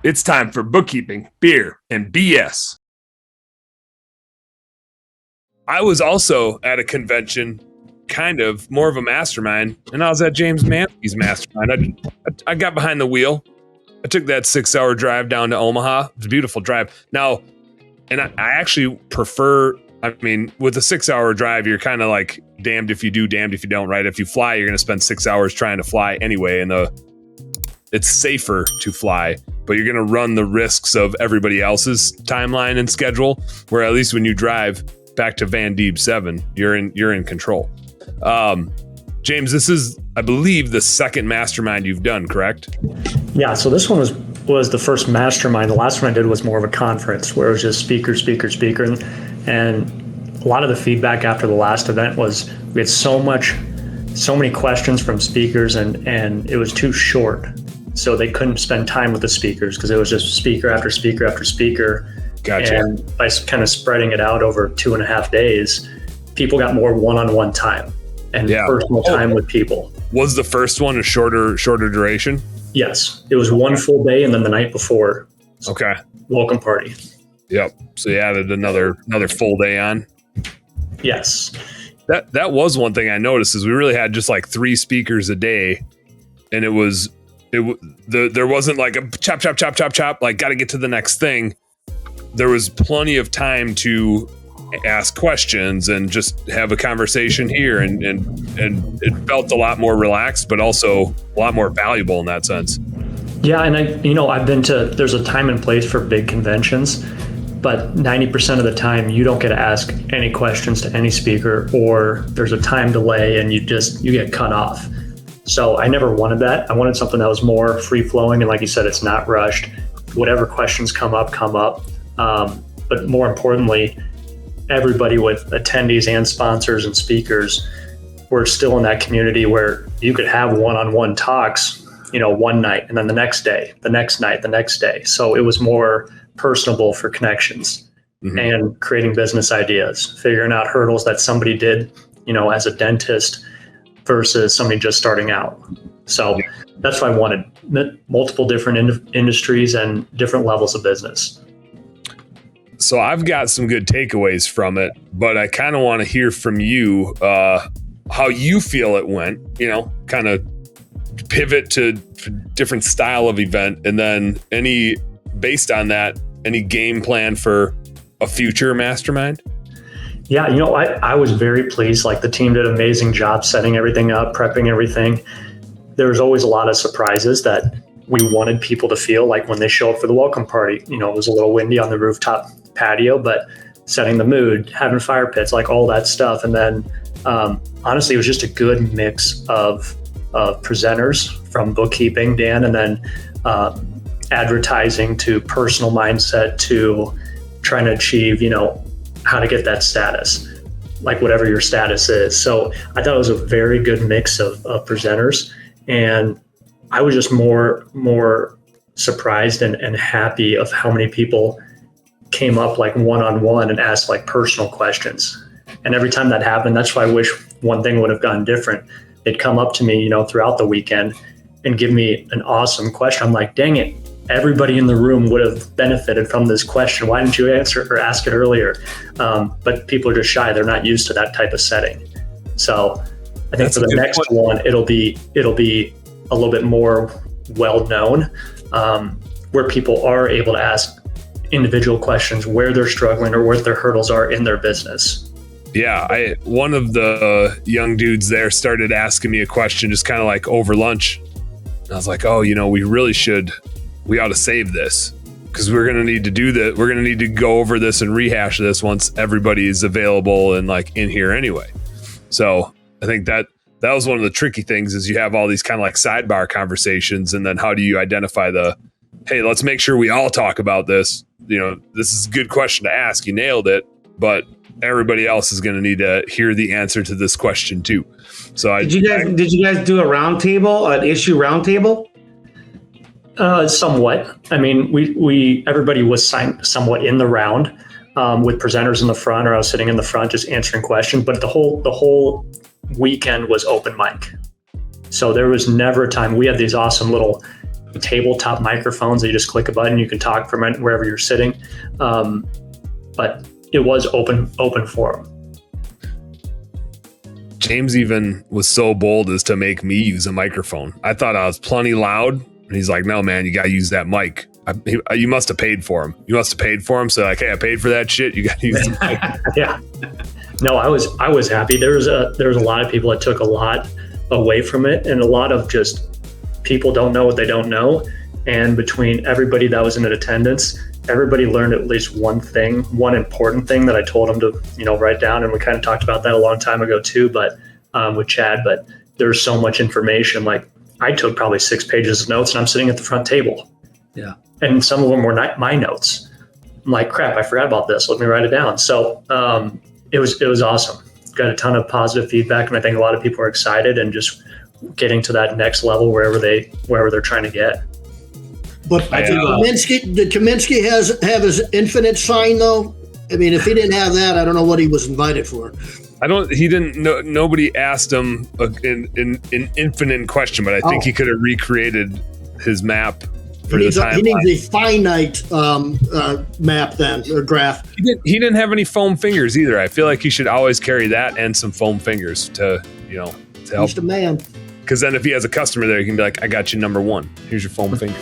It's time for bookkeeping, beer, and BS. I was also at a convention, kind of more of a mastermind, and I was at James Manske's mastermind. I got behind the wheel. I took that 6-hour drive down to Omaha. It was a beautiful drive. Now, and I actually prefer, with a 6-hour drive, you're kind of like damned if you do, damned if you don't, right? If you fly, you're going to spend 6 hours trying to fly anyway, and it's safer to fly, but you're going to run the risks of everybody else's timeline and schedule, where at least when you drive back to Van Dieb 7, you're in control. James, this is, I believe, the second mastermind you've done, correct? Yeah, so this one was the first mastermind. The last one I did was more of a conference where it was just speaker. And a lot of the feedback after the last event was we had so many questions from speakers and it was too short. So they couldn't spend time with the speakers because it was just speaker after speaker after speaker. Gotcha. And by kind of spreading it out over 2.5 days, people got more one-on-one time and personal time with people. Was the first one a shorter duration? Yes. It was one full day and then the night before. Okay. Welcome party. Yep. So you added another full day on? Yes. That was one thing I noticed is we really had just like 3 speakers a day, and there wasn't like a chop, like got to get to the next thing. There was plenty of time to ask questions and just have a conversation here, and it felt a lot more relaxed, but also a lot more valuable in that sense. Yeah, and I've been to, there's a time and place for big conventions, but 90% of the time you don't get to ask any questions to any speaker, or there's a time delay and you get cut off. So I never wanted that. I wanted something that was more free flowing, and like you said, it's not rushed. Whatever questions come up. But more importantly, everybody with attendees and sponsors and speakers, we're still in that community where you could have one-on-one talks, one night, and then the next day, the next night, the next day. So it was more personable for connections and creating business ideas, figuring out hurdles that somebody did, as a dentist versus somebody just starting out. So that's why I wanted multiple different industries and different levels of business. So I've got some good takeaways from it, but I kind of want to hear from you how you feel it went, kind of pivot to different style of event. And then based on that, any game plan for a future mastermind? Yeah, I was very pleased. Like, the team did an amazing job setting everything up, prepping everything. There was always a lot of surprises that we wanted people to feel like when they show up for the welcome party. It was a little windy on the rooftop patio, but setting the mood, having fire pits, like all that stuff. And then honestly, it was just a good mix of presenters from bookkeeping, Dan, and then advertising to personal mindset to trying to achieve, how to get that status, like whatever your status is. So I thought it was a very good mix of presenters, and I was just more surprised and happy of how many people came up like one-on-one and asked like personal questions. And every time that happened, that's why I wish one thing would have gone different. They'd come up to me, throughout the weekend and give me an awesome question. I'm like, dang it, everybody in the room would have benefited from this question. Why didn't you answer or ask it earlier? But people are just shy. They're not used to that type of setting. So I think for the next one, it'll be a little bit more well-known, where people are able to ask individual questions where they're struggling or what their hurdles are in their business. Yeah, one of the young dudes there started asking me a question just kind of like over lunch. And I was like, oh, we ought to save this because we're going to need to do that. We're going to need to go over this and rehash this once everybody is available and like in here anyway. So I think that was one of the tricky things is you have all these kind of like sidebar conversations, and then how do you identify hey, let's make sure we all talk about this. This is a good question to ask. You nailed it, but everybody else is going to need to hear the answer to this question too. So did you guys do a roundtable, an issue roundtable? Somewhat. Everybody was somewhat in the round with presenters in the front, or I was sitting in the front just answering questions. But the whole weekend was open mic. So there was never a time. We had these awesome little tabletop microphones that you just click a button, you can talk from wherever you're sitting. But it was open forum. James even was so bold as to make me use a microphone. I thought I was plenty loud, and he's like, "No, man, you got to use that mic. You must have paid for him. You must have paid for him." So like, hey, I paid for that shit. You got to use the mic. Yeah. No, I was happy. There was a lot of people that took a lot away from it, and a lot of just people don't know what they don't know. And between everybody that was in attendance, everybody learned at least one important thing that I told them to, write down. And we kind of talked about that a long time ago too, but with Chad, but there's so much information. Like I took probably 6 pages of notes, and I'm sitting at the front table. Yeah. And some of them were not my notes. I'm like, crap, I forgot about this. Let me write it down. So it was awesome. Got a ton of positive feedback, and I think a lot of people are excited and just getting to that next level wherever they're trying to get. But did Kaminsky have his infinite sign though? I mean, if he didn't have that, I don't know what he was invited for. Nobody asked him an infinite question, but I think he could have recreated his map for the timeline. He needs a finite map then, or graph. He didn't have any foam fingers either. I feel like he should always carry that and some foam fingers to help. He's the man. Because then if he has a customer there, he can be like, "I got you number 1. Here's your foam finger."